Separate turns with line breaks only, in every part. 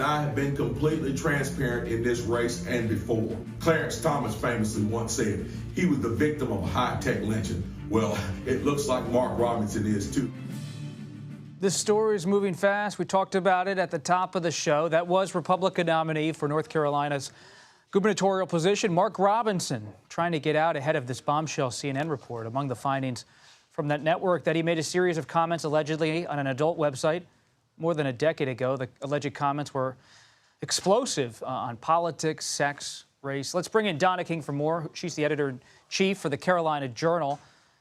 and I have been completely transparent in this race and before. Clarence Thomas famously once said he was the victim of a high-tech lynching. Well, it looks like Mark Robinson is too.
This story is moving fast. We talked about it at the top of the show. That was Republican nominee for North Carolina's gubernatorial position, Mark Robinson, trying to get out ahead of this bombshell CNN report. Among the findings from that network, that he made a series of comments allegedly on an adult website more than a decade ago. The alleged comments were explosive on politics, sex, race. Let's bring in Donna King for more. She's the editor-in-chief for the Carolina Journal.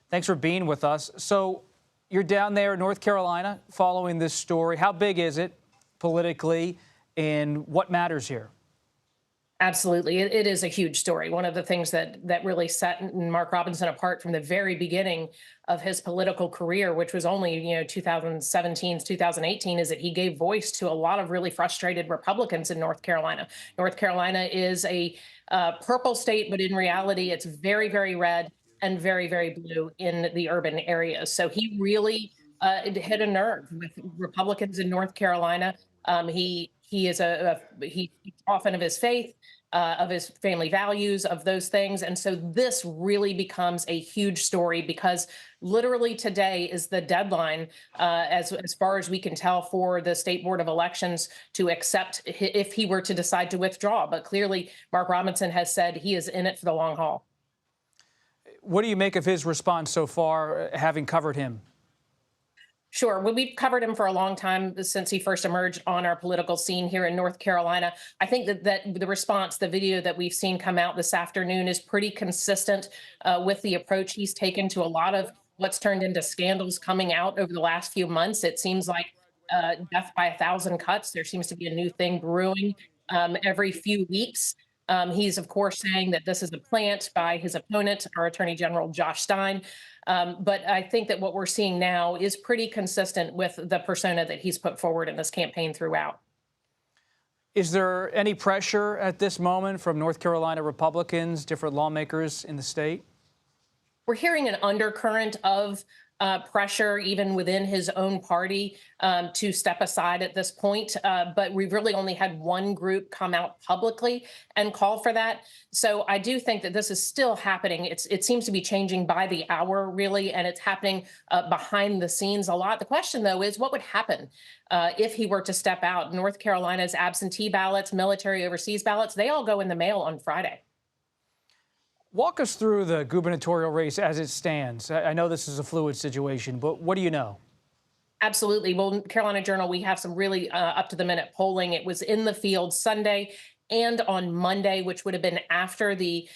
Thanks for being with us. So you're down there in North Carolina following this story. How big is it politically, and what matters here?
Absolutely. It is a huge story. One of the things that really set Mark Robinson apart from the very beginning of his political career, which was only, 2017, 2018, is that he gave voice to a lot of really frustrated Republicans in North Carolina. North Carolina is a purple state, but in reality, it's very, very red and very, very blue in the urban areas. So he really hit a nerve with Republicans in North Carolina. He is he speaks often of his faith, of his family values, of those things. And so this really becomes a huge story because literally today is the deadline, as far as we can tell, for the State Board of Elections to accept if he were to decide to withdraw. But clearly, Mark Robinson has said he is in it for the long haul.
What do you make of his response so far, having covered him?
Sure. Well, we've covered him for a long time since he first emerged on our political scene here in North Carolina. I think that the response, the video that we've seen come out this afternoon, is pretty consistent with the approach he's taken to a lot of what's turned into scandals coming out over the last few months. It seems like death by 1,000 cuts. There seems to be a new thing brewing every few weeks. He's, of course, saying that this is a plant by his opponent, our Attorney General Josh Stein. But I think that what we're seeing now is pretty consistent with the persona that he's put forward in this campaign throughout.
Is there any pressure at this moment from North Carolina Republicans, different lawmakers in the state?
We're hearing an undercurrent of pressure even within his own party to step aside at this point. But we've really only had one group come out publicly and call for that. So I do think that this is still happening. It seems to be changing by the hour, really, and it's happening behind the scenes a lot. The question, though, is what would happen if he were to step out? North Carolina's absentee ballots, military overseas ballots, they all go in the mail on Friday.
Walk us through the gubernatorial race as it stands. I know this is a fluid situation, but what do you know? Absolutely.
Well, Carolina Journal, we have some really up-to-the-minute polling. It was in the field Sunday and on Monday, which would have been after the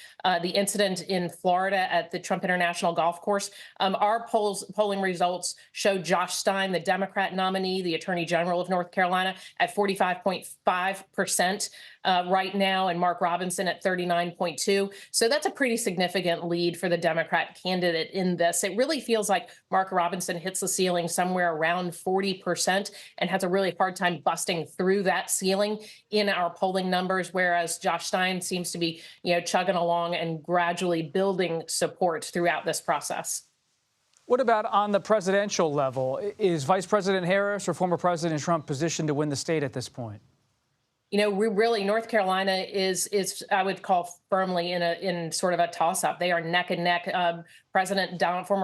incident in Florida at the Trump International Golf Course. Our polling results show Josh Stein, the Democrat nominee, the Attorney General of North Carolina, at 45.5% right now, and Mark Robinson at 39.2%. So that's a pretty significant lead for the Democrat candidate in this. It really feels like Mark Robinson hits the ceiling somewhere around 40% and has a really hard time busting through that ceiling in our polling numbers, whereas Josh Stein seems to be, chugging along and gradually building support throughout this process.
What about on the presidential level? Is Vice President Harris or former President Trump positioned to win the state at this point?
North Carolina is I would call firmly in sort of a toss-up. They are neck and neck. Former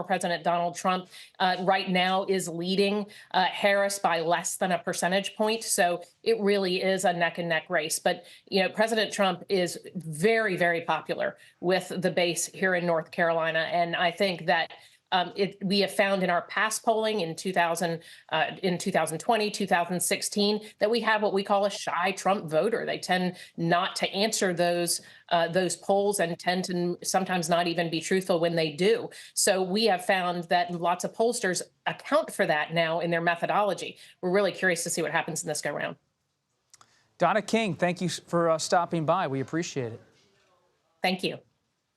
President Donald Trump right now is leading Harris by less than a percentage point. So it really is a neck and neck race. But, President Trump is very, very popular with the base here in North Carolina. And I think that we have found in our past polling in 2020, 2016, that we have what we call a shy Trump voter. They tend not to answer those polls and tend to sometimes not even be truthful when they do. So we have found that lots of pollsters account for that now in their methodology. We're really curious to see what happens in this go round.
Donna King, thank you for stopping by. We appreciate it.
Thank you.